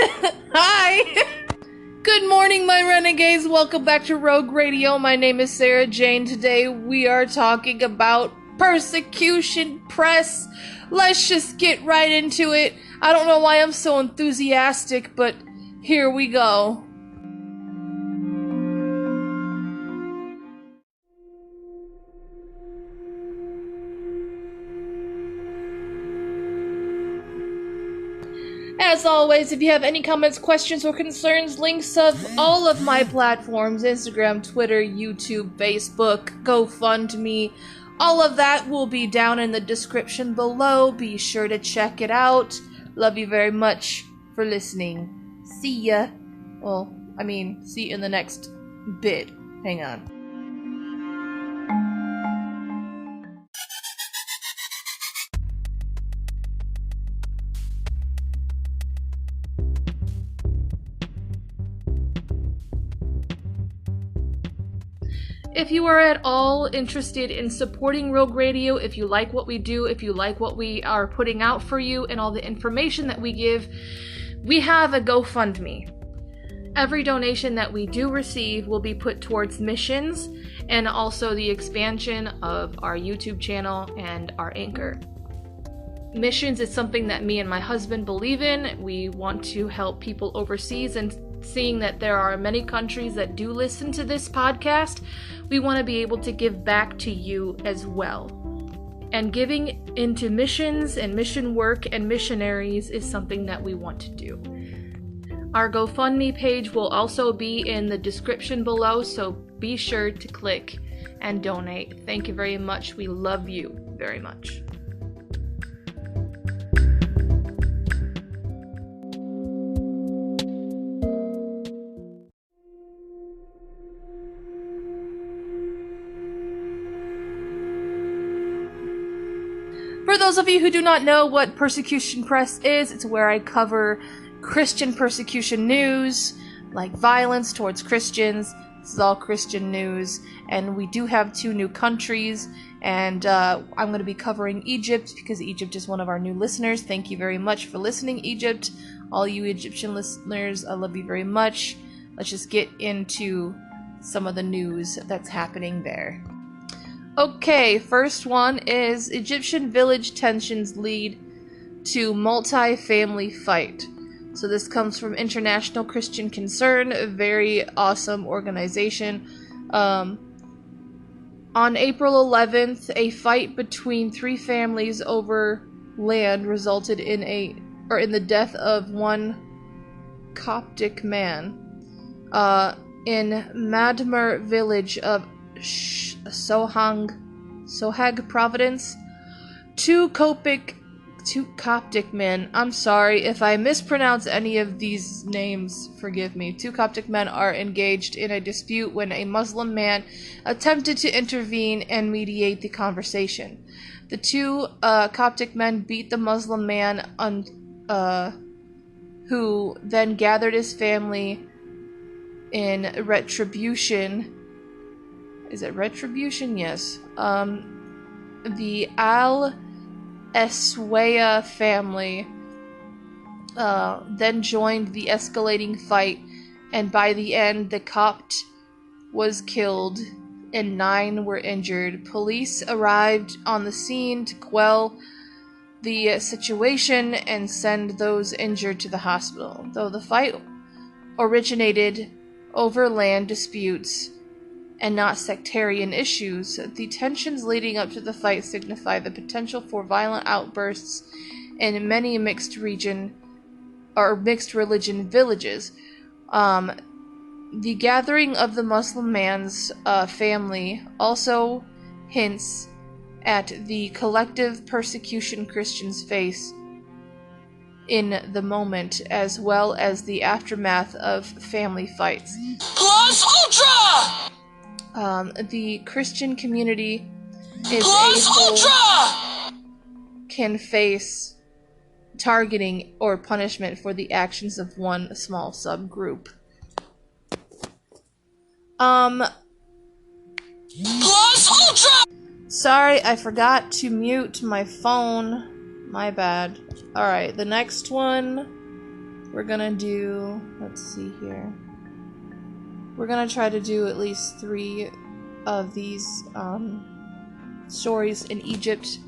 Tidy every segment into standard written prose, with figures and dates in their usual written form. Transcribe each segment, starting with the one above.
Hi! Good morning, my renegades. Welcome back to Rogue Radio. My name is Sarah Jane. Today we are talking about persecution press. Let's just get right into it. I don't know why I'm so enthusiastic, but here we go. As always, if you have any comments, questions, or concerns, links of all of my platforms, Instagram, Twitter, YouTube, Facebook, Gofundme, all of that will be down in the description below. Be sure to check it out. Love you very much for listening. See ya. Well, see you in the next bit. Hang on. If you are at all interested in supporting Rogue Radio, if you like what we do, if you like what we are putting out for you and all the information that we give, we have a GoFundMe. Every donation that we do receive will be put towards missions and also the expansion of our YouTube channel and our Anker. Missions is something that me and my husband believe in. We want to help people overseas, and seeing that there are many countries that do listen to this podcast, we want to be able to give back to you as well. And giving into missions and mission work and missionaries is something that we want to do. Our GoFundMe page will also be in the description below, so be sure to click and donate. Thank you very much. We love you very much. For those of you who do not know what Persecution Press is, it's where I cover Christian persecution news, like violence towards Christians. This is all Christian news, and we do have 2 new countries, and I'm going to be covering Egypt because Egypt is one of our new listeners. Thank you very much for listening, Egypt. All you Egyptian listeners, I love you very much. Let's just get into some of the news that's happening there. Okay, first one is Egyptian village tensions lead to multi-family fight. So this comes from International Christian Concern, a very awesome organization. On April 11th, a fight between 3 families over land resulted in the death of one Coptic man. In Madmer village of Sohag Province, 2 Coptic men, I'm sorry if I mispronounce any of these names, forgive me. 2 Coptic men are engaged in a dispute when a Muslim man attempted to intervene and mediate the conversation. The 2 Coptic men beat the Muslim man who then gathered his family in retribution. Is it retribution? Yes. The Al-Eswaya family then joined the escalating fight, and by the end, the Copt was killed and 9 were injured. Police arrived on the scene to quell the situation and send those injured to the hospital. Though the fight originated over land disputes and not sectarian issues, the tensions leading up to the fight signify the potential for violent outbursts in many mixed religion villages. The gathering of the Muslim man's family also hints at the collective persecution Christians face in the moment, as well as the aftermath of family fights. Plus Ultra! The Christian community can face targeting or punishment for the actions of one small subgroup. Plus Ultra! Sorry, I forgot to mute my phone. My bad. Alright, the next one we're gonna do, let's see here. We're gonna try to do at least 3 of these stories in Egypt.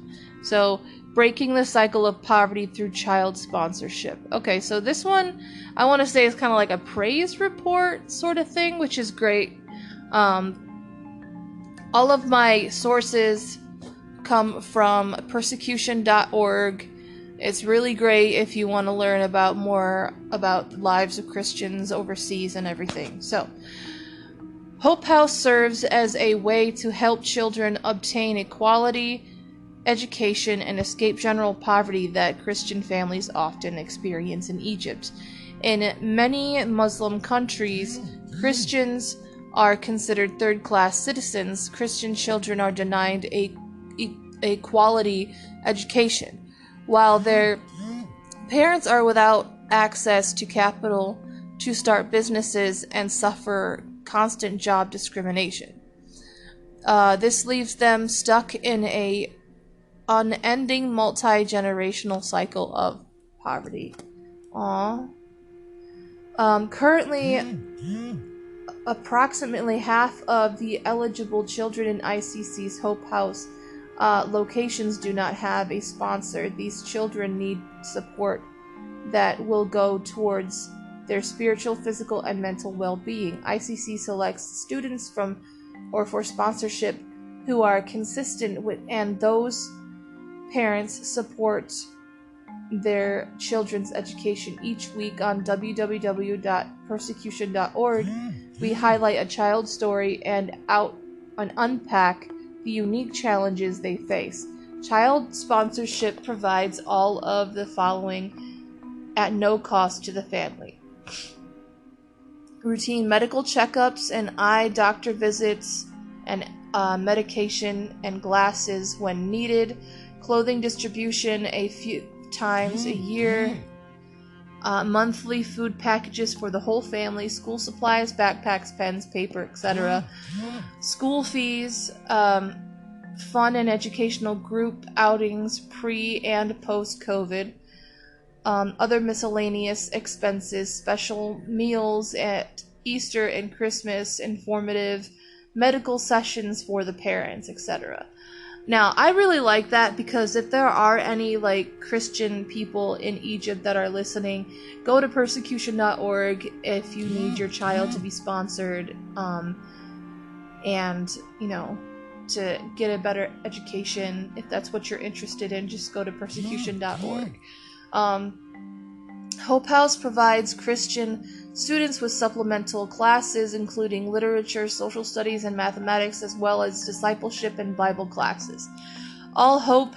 So, breaking the cycle of poverty through child sponsorship. Okay, so this one I want to say is kind of like a praise report sort of thing, which is great. All of my sources come from persecution.org. It's really great if you want to learn about more about the lives of Christians overseas and everything. So, Hope House serves as a way to help children obtain a quality education and escape general poverty that Christian families often experience in Egypt. In many Muslim countries, Christians are considered third-class citizens. Christian children are denied a quality education, while their parents are without access to capital to start businesses and suffer constant job discrimination. This leaves them stuck in a unending multi-generational cycle of poverty. Currently, approximately half of the eligible children in ICC's Hope House locations do not have a sponsor. These children need support that will go towards their spiritual, physical, and mental well-being. ICC selects students for sponsorship who are consistent with, and those parents support their children's education. Each week on www.persecution.org, we highlight a child's story and unpack the unique challenges they face. Child sponsorship provides all of the following at no cost to the family: routine medical checkups and eye doctor visits, and medication and glasses when needed, clothing distribution a few times a year, monthly food packages for the whole family, school supplies, backpacks, pens, paper, etc., school fees, fun and educational group outings pre and post-COVID, other miscellaneous expenses, special meals at Easter and Christmas, informative medical sessions for the parents, etc. Now, I really like that, because if there are any Christian people in Egypt that are listening, go to persecution.org if you need your child to be sponsored, and to get a better education. If that's what you're interested in, just go to persecution.org. Hope House provides Christian students with supplemental classes, including literature, social studies, and mathematics, as well as discipleship and Bible classes. All Hope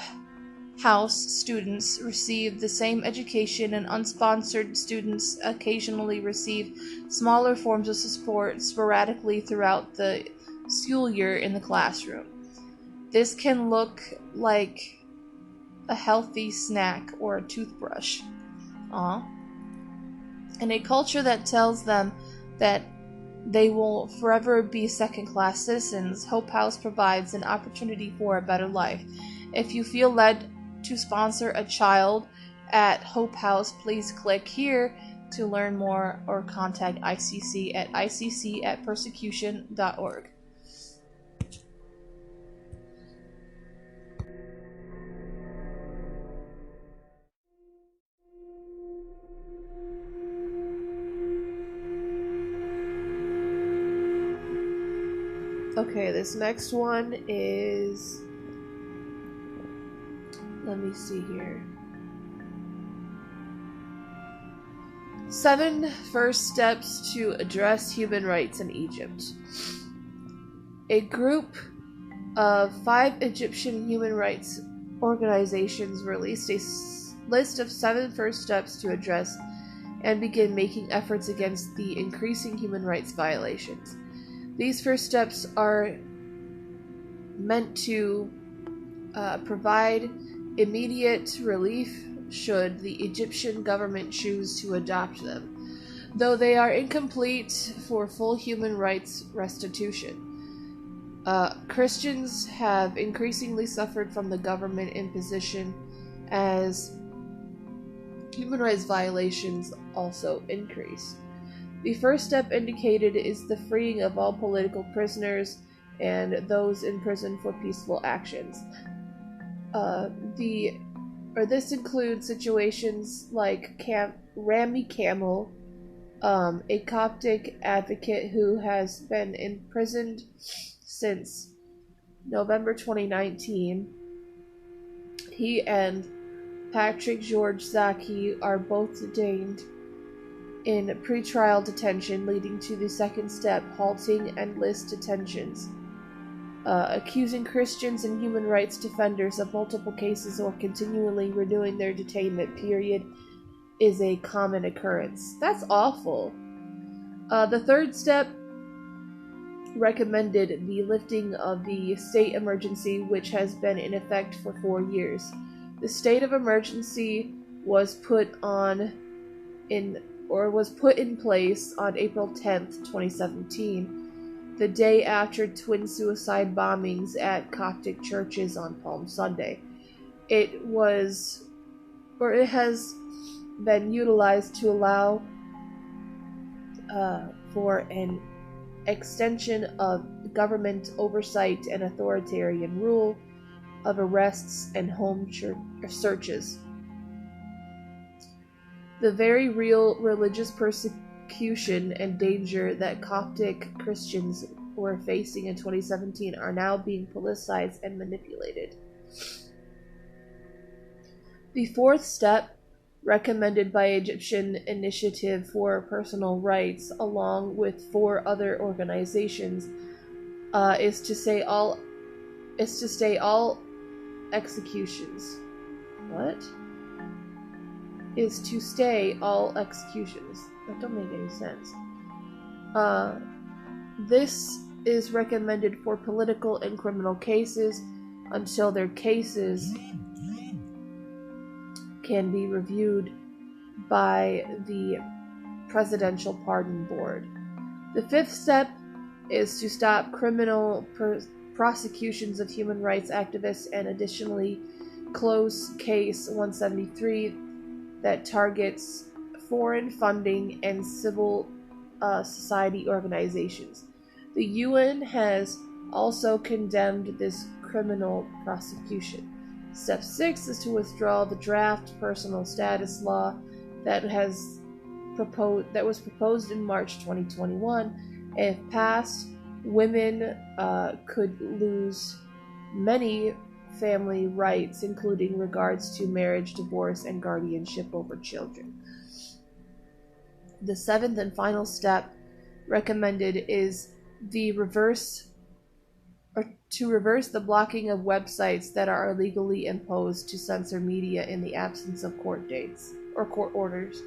House students receive the same education, and unsponsored students occasionally receive smaller forms of support sporadically throughout the school year in the classroom. This can look like a healthy snack or a toothbrush. In a culture that tells them that they will forever be second-class citizens, Hope House provides an opportunity for a better life. If you feel led to sponsor a child at Hope House, please click here to learn more or contact ICC at icc@persecution.org. Okay, this next one is, let me see here. 7 first steps to address human rights in Egypt. A group of 5 Egyptian human rights organizations released a list of 7 first steps to address and begin making efforts against the increasing human rights violations. These first steps are meant to provide immediate relief should the Egyptian government choose to adopt them, though they are incomplete for full human rights restitution. Christians have increasingly suffered from the government imposition as human rights violations also increase. The first step indicated is the freeing of all political prisoners and those in prison for peaceful actions. This includes situations like Rami Camel, a Coptic advocate who has been imprisoned since November 2019. He and Patrick George Zaki are both detained in pretrial detention, leading to the second step, halting endless detentions. Accusing Christians and human rights defenders of multiple cases or continually renewing their detainment period is a common occurrence. That's awful. The third step recommended the lifting of the state emergency, which has been in effect for 4 years. The state of emergency was put in place on April 10th, 2017, the day after twin suicide bombings at Coptic churches on Palm Sunday. It has been utilized to allow for an extension of government oversight and authoritarian rule of arrests and home searches. The very real religious persecution and danger that Coptic Christians were facing in 2017 are now being politicized and manipulated. The fourth step, recommended by Egyptian Initiative for Personal Rights, along with 4 other organizations, is to stay all executions. What? Is to stay all executions. That don't make any sense. This is recommended for political and criminal cases until their cases can be reviewed by the Presidential Pardon Board. The fifth step is to stop criminal prosecutions of human rights activists and additionally close Case 173 that targets foreign funding and civil society organizations. The UN has also condemned this criminal prosecution. Step 6 is to withdraw the draft personal status law that was proposed in March 2021. If passed, women could lose many family rights, including regards to marriage, divorce, and guardianship over children. The seventh and final step recommended is to reverse the blocking of websites that are illegally imposed to censor media in the absence of court dates or court orders.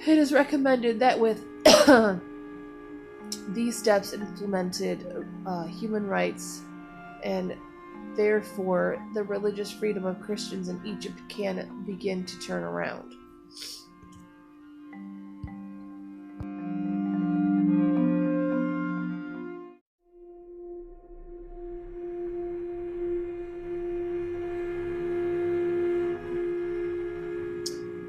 It is recommended that with these steps implemented, human rights and therefore the religious freedom of Christians in Egypt can begin to turn around.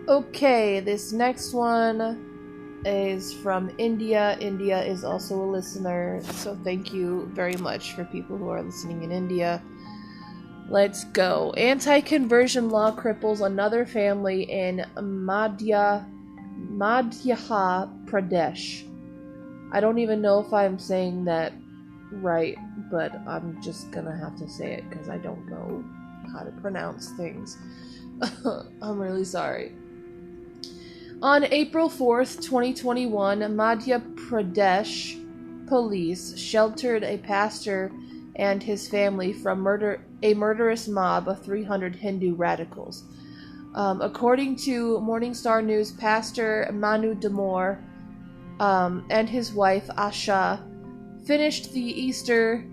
Okay, this next one is from India. India is also a listener, so thank you very much for people who are listening in India. Let's go. Anti-conversion law cripples another family in Madhya Pradesh. I don't even know if I'm saying that right, but I'm just gonna have to say it because I don't know how to pronounce things. I'm really sorry. On April 4th, 2021, Madhya Pradesh police sheltered a pastor and his family from a murderous mob of 300 Hindu radicals. According to Morningstar News, Pastor Manu Damore and his wife Asha finished the Easter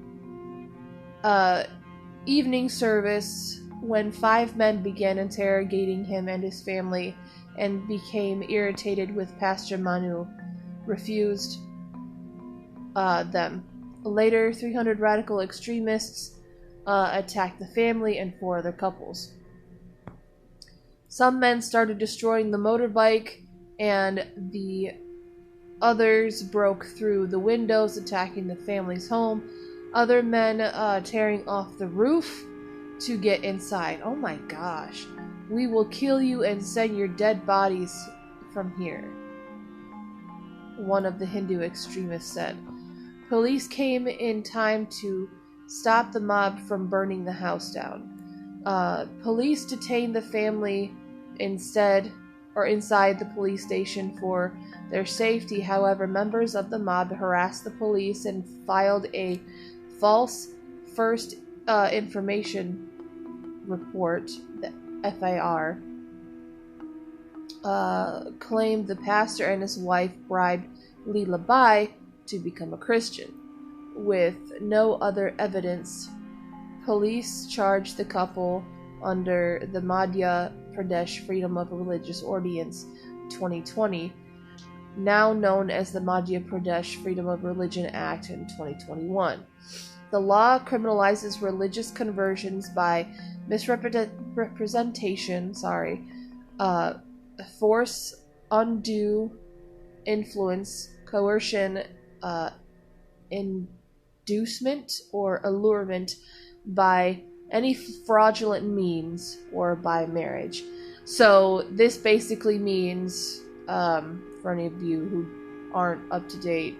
evening service when 5 men began interrogating him and his family and became irritated with Pastor Manu, refused them. Later, 300 radical extremists attacked the family and 4 other couples. Some men started destroying the motorbike, and the others broke through the windows, attacking the family's home. Other men tearing off the roof to get inside. Oh my gosh. We will kill you and send your dead bodies from here, one of the Hindu extremists said. Police came in time to stop the mob from burning the house down. Police detained the family inside the police station for their safety. However, members of the mob harassed the police and filed a false first information report. The FIR claimed the pastor and his wife bribed Leela Bai to become a Christian. With no other evidence, police charged the couple under the Madhya Pradesh Freedom of Religious Ordinance 2020, now known as the Madhya Pradesh Freedom of Religion Act in 2021. The law criminalizes religious conversions by misrepresentation, force, undue influence, coercion, inducement, or allurement by any fraudulent means or by marriage. So this basically means, for any of you who aren't up to date,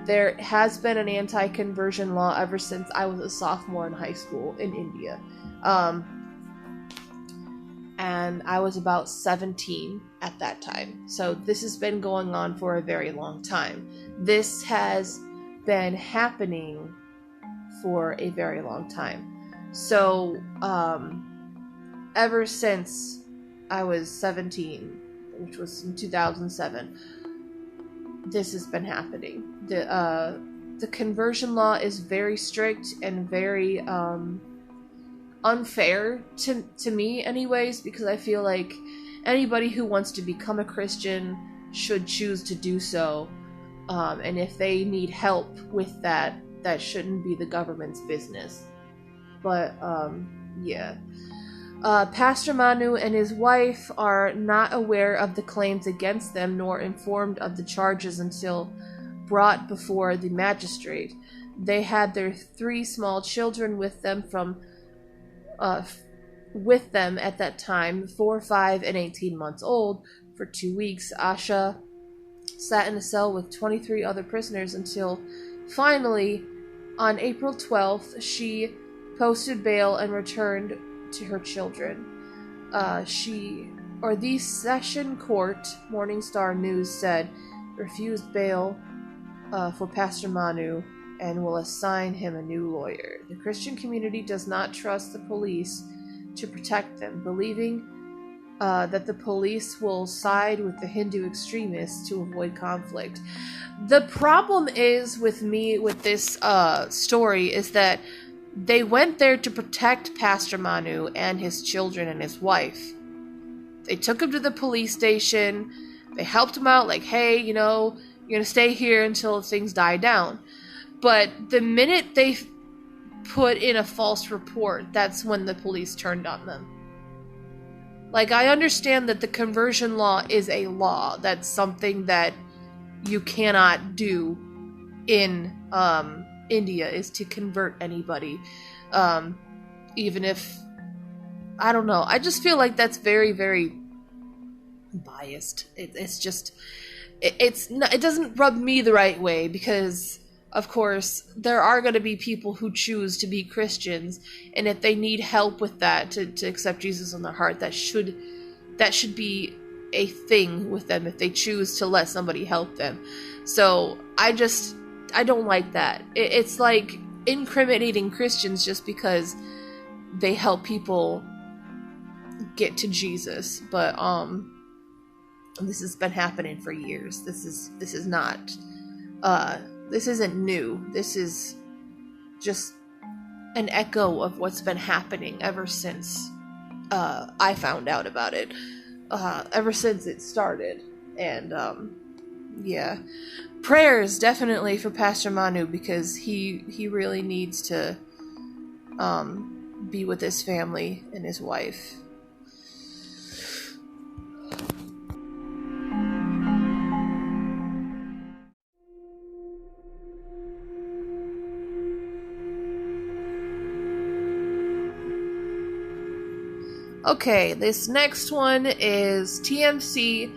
there has been an anti-conversion law ever since I was a sophomore in high school in India. And I was about 17 at that time. So this has been going on for a very long time. This has been happening for a very long time. So, ever since I was 17, which was in 2007, this has been happening. The conversion law is very strict and very unfair to me anyways, because I feel like anybody who wants to become a Christian should choose to do so, and if they need help with that shouldn't be the government's business. But yeah, Pastor Manu and his wife are not aware of the claims against them nor informed of the charges until brought before the magistrate. They had their 3 small children with them at that time, 4, 5, and 18 months old, for 2 weeks. Asha sat in a cell with 23 other prisoners until finally, on April 12th, she posted bail and returned to her children. The Session Court, Morning Star News said, refused bail for Pastor Manu and will assign him a new lawyer. The Christian community does not trust the police to protect them, believing that the police will side with the Hindu extremists to avoid conflict. The problem is with this story is that they went there to protect Pastor Manu and his children and his wife. They took him to the police station. They helped him out, like, hey, you're going to stay here until things die down. But the minute they put in a false report, that's when the police turned on them. Like, I understand that the conversion law is a law. That's something that you cannot do in India, is to convert anybody. Even if, I don't know. I just feel like that's very, very biased. It's just, it doesn't rub me the right way, because of course there are going to be people who choose to be Christians, and if they need help with that, to accept Jesus in their heart, that should be a thing with them if they choose to let somebody help them. So I don't like that. It's like incriminating Christians just because they help people get to Jesus. But this has been happening for years. This is not this isn't new. This is just an echo of what's been happening ever since I found out about it. Ever since it started. And yeah. Prayers definitely for Pastor Manu, because he really needs to be with his family and his wife. Okay, this next one is TMC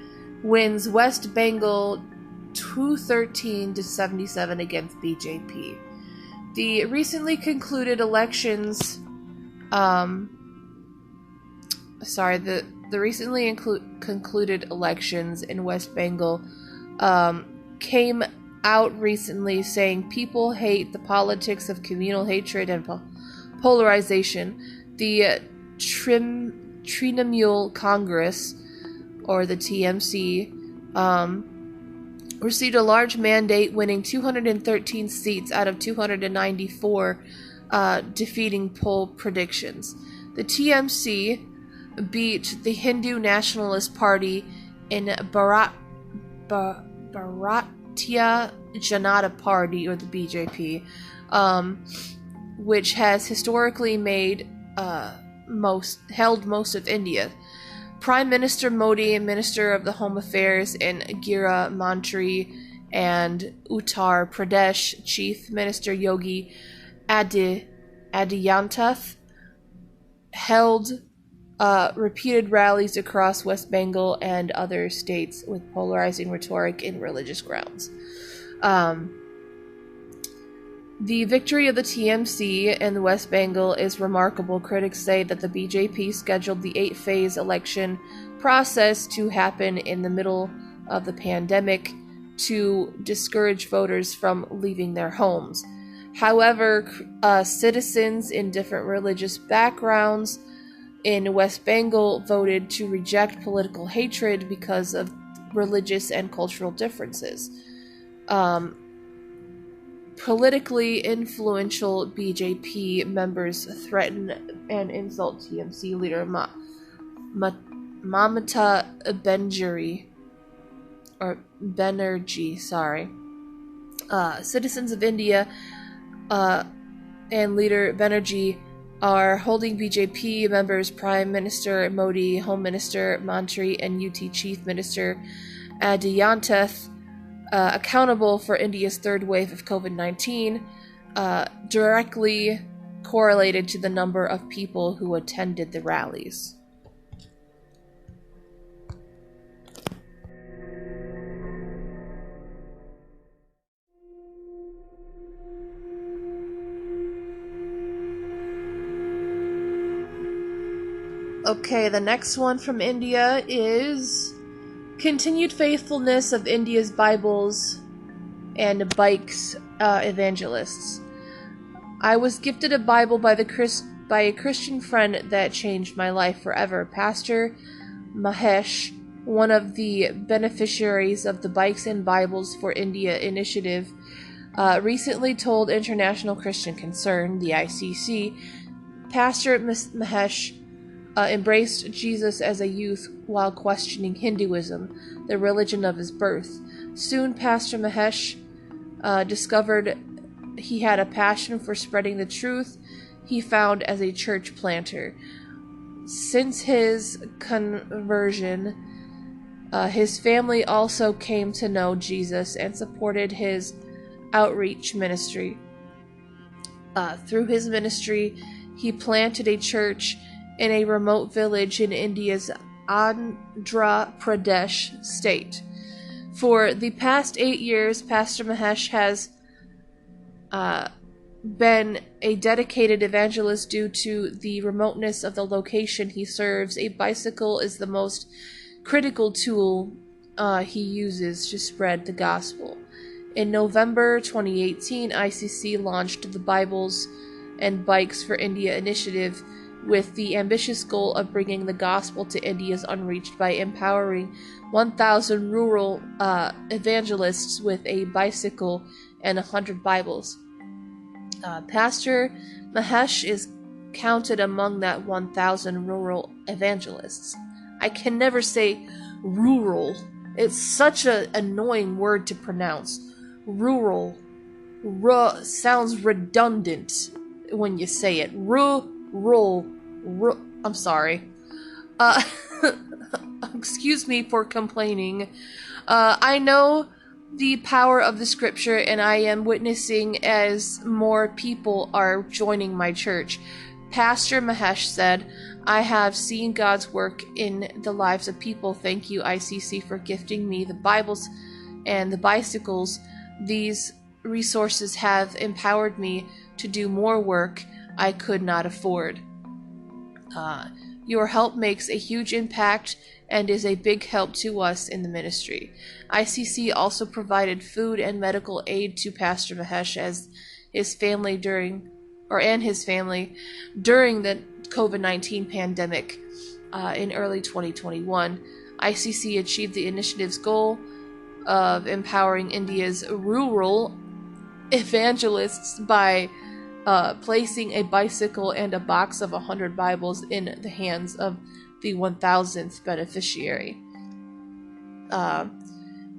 wins West Bengal 213-77 against BJP. The recently concluded elections, the recently concluded elections in West Bengal came out recently saying people hate the politics of communal hatred and polarization. The Trinamool Congress, or the TMC, received a large mandate, winning 213 seats out of 294, defeating poll predictions. The TMC beat the Hindu Nationalist Party in Bharatiya Janata Party, or the BJP, which has historically held most of India. Prime Minister Modi and Minister of the Home Affairs in Gira Mantri and Uttar Pradesh Chief Minister Yogi Adityanath held repeated rallies across West Bengal and other states with polarizing rhetoric and religious grounds. The victory of the TMC in West Bengal is remarkable. Critics say that the BJP scheduled the 8-phase election process to happen in the middle of the pandemic to discourage voters from leaving their homes. However, citizens in different religious backgrounds in West Bengal voted to reject political hatred because of religious and cultural differences. Politically influential BJP members threaten and insult TMC leader Mamata Banerjee. Citizens of India and leader Banerjee are holding BJP members, Prime Minister Modi, Home Minister Mantri, and UT Chief Minister Adityanath accountable for India's third wave of COVID-19, directly correlated to the number of people who attended the rallies. Okay, the next one from India is continued faithfulness of India's Bibles and bikes evangelists. I was gifted a Bible by a Christian friend that changed my life forever. Pastor Mahesh, one of the beneficiaries of the Bikes and Bibles for India initiative, recently told International Christian Concern, the ICC, Pastor Mahesh embraced Jesus as a youth while questioning Hinduism, the religion of his birth. Soon, Pastor Mahesh discovered he had a passion for spreading the truth he found as a church planter. Since his conversion, his family also came to know Jesus and supported his outreach ministry. Through his ministry, he planted a church in a remote village in India's Andhra Pradesh state. For the past 8 years, Pastor Mahesh has been a dedicated evangelist due to the remoteness of the location he serves. A bicycle is the most critical tool he uses to spread the gospel. In November 2018, ICC launched the Bibles and Bikes for India initiative with the ambitious goal of bringing the gospel to India's unreached by empowering 1,000 rural evangelists with a bicycle and 100 Bibles. Pastor Mahesh is counted among that 1,000 rural evangelists. I can never say rural. It's such an annoying word to pronounce. Rural. Sounds redundant when you say it. I'm sorry. Excuse me for complaining. I know the power of the scripture, and I am witnessing as more people are joining my church. Pastor Mahesh said, I have seen God's work in the lives of people. Thank you, ICC, for gifting me the Bibles and the bicycles. These resources have empowered me to do more work I could not afford. Your help makes a huge impact and is a big help to us in the ministry. ICC also provided food and medical aid to Pastor Mahesh and his family during the COVID-19 pandemic in early 2021. ICC achieved the initiative's goal of empowering India's rural evangelists by placing a bicycle and a box of 100 Bibles in the hands of the 1,000th beneficiary.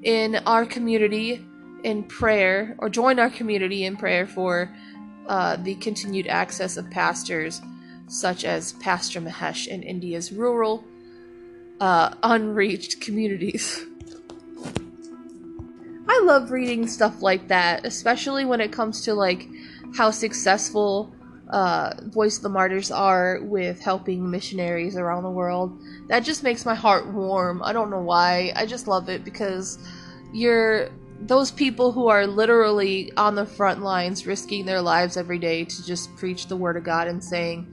In our community in prayer, or join our community in prayer for the continued access of pastors such as Pastor Mahesh in India's rural, unreached communities. I love reading stuff like that, especially when it comes to like how successful Voice of the Martyrs are with helping missionaries around the world. That just makes my heart warm. I don't know why. I just love it because those people who are literally on the front lines risking their lives every day to just preach the word of God and saying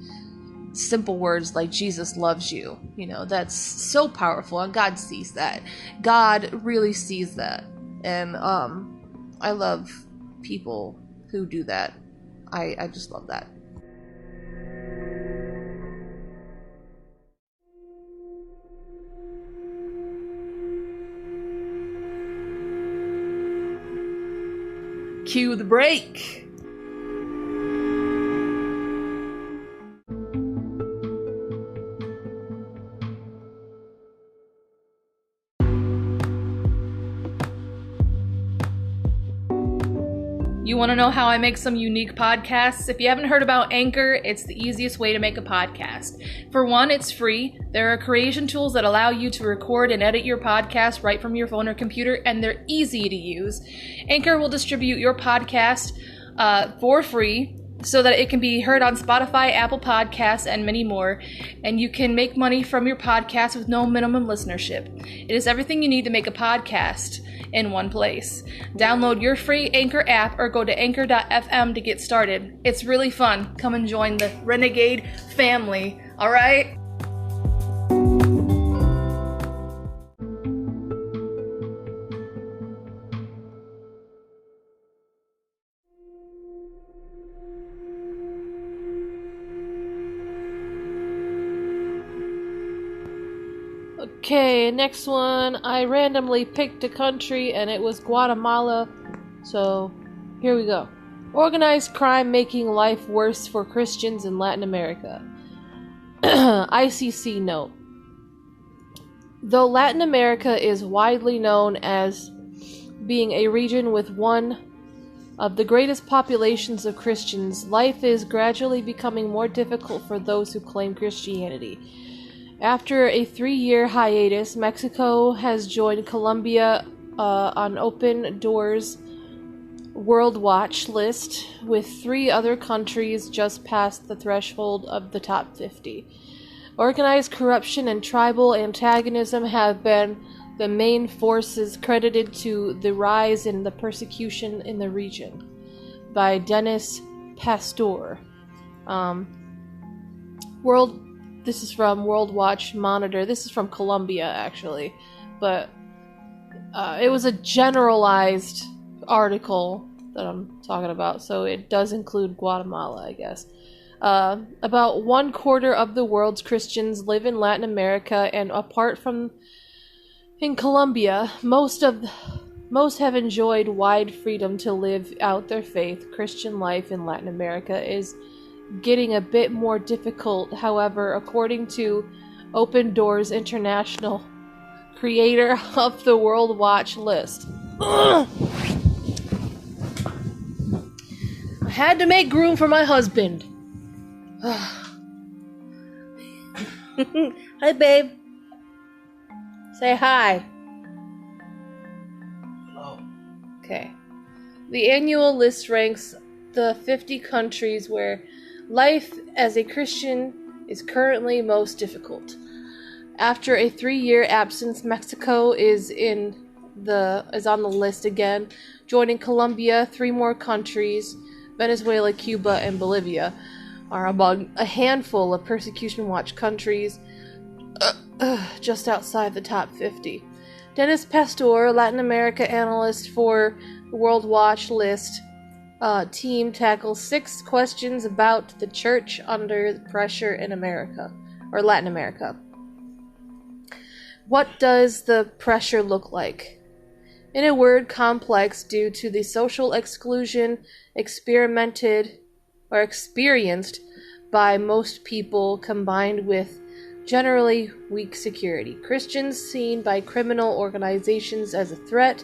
simple words like Jesus loves you. You know, that's so powerful, and God sees that. God really sees that. And I love people who do that. I just love that. Cue the break. You want to know how I make some unique podcasts? If you haven't heard about Anker, it's the easiest way to make a podcast. For one, it's free. There are creation tools that allow you to record and edit your podcast right from your phone or computer, and they're easy to use. Anker will distribute your podcast for free so that it can be heard on Spotify, Apple Podcasts, and many more. And you can make money from your podcast with no minimum listenership. It is everything you need to make a podcast in one place. Download your free Anker app or go to anchor.fm to get started. It's really fun. Come and join the Renegade family, all right? Okay, next one. I randomly picked a country and it was Guatemala. So, here we go. Organized crime making life worse for Christians in Latin America. ICC note. Though Latin America is widely known as being a region with one of the greatest populations of Christians, life is gradually becoming more difficult for those who claim Christianity. After a 3-year hiatus, Mexico has joined Colombia on Open Doors World Watch list, with 3 other countries just past the threshold of the top 50. Organized corruption and tribal antagonism have been the main forces credited to the rise in the persecution in the region. By Dennis Pastor. This is from World Watch Monitor. This is from Colombia, actually. But it was a generalized article that I'm talking about, so it does include Guatemala, I guess. About 1/4 of the world's Christians live in Latin America, and apart from in Colombia, most have enjoyed wide freedom to live out their faith. Christian life in Latin America is getting a bit more difficult, however, according to Open Doors International, creator of the World Watch list. I had to make room for my husband. Hi, babe. Say hi. Oh. Okay. The annual list ranks the 50 countries where Life as a Christian is currently most difficult. After a 3-year absence, Mexico is on the list again, joining Colombia. 3 more countries, Venezuela, Cuba, and Bolivia, are among a handful of persecution watch countries just outside the top 50. Dennis Pastor, Latin America analyst for the World Watch List team, tackles 6 questions about the church under pressure in America, or Latin America. What does the pressure look like? In a word, complex due to the social exclusion experienced by most people, combined with generally weak security. Christians seen by criminal organizations as a threat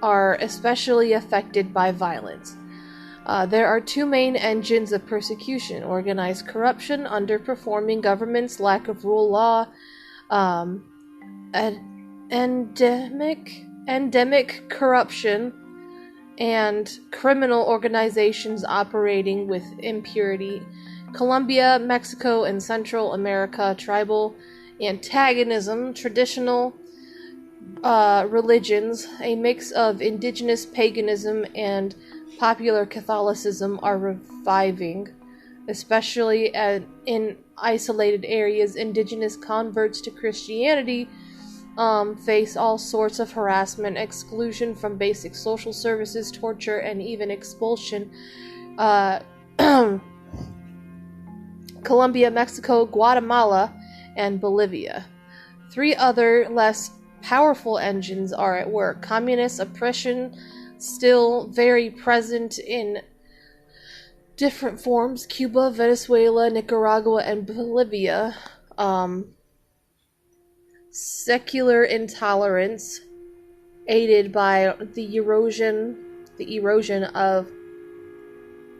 are especially affected by violence. There are 2 main engines of persecution: organized corruption, underperforming governments, lack of rule law, endemic corruption, and criminal organizations operating with impunity. Colombia, Mexico, and Central America, tribal antagonism, traditional religions, a mix of indigenous paganism and popular Catholicism are reviving, especially in isolated areas. Indigenous converts to Christianity face all sorts of harassment, exclusion from basic social services, torture, and even expulsion. Colombia, Mexico, Guatemala, and Bolivia. 3 other less powerful engines are at work. Communist oppression still very present in different forms. Cuba, Venezuela, Nicaragua, and Bolivia. Secular intolerance aided by the erosion of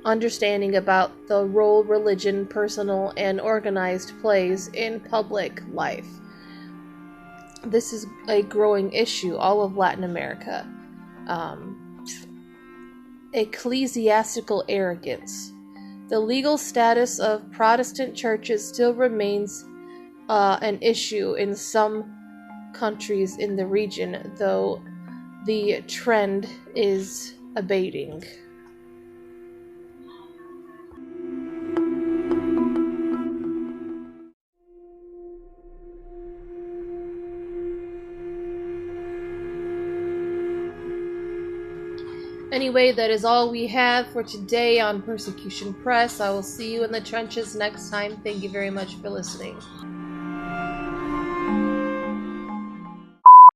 understanding about the role religion, personal and organized, plays in public life. This is a growing issue all of Latin America. Ecclesiastical arrogance. The legal status of Protestant churches still remains an issue in some countries in the region, though the trend is abating. Anyway, that is all we have for today on Persecution Press. I will see you in the trenches next time. Thank you very much for listening.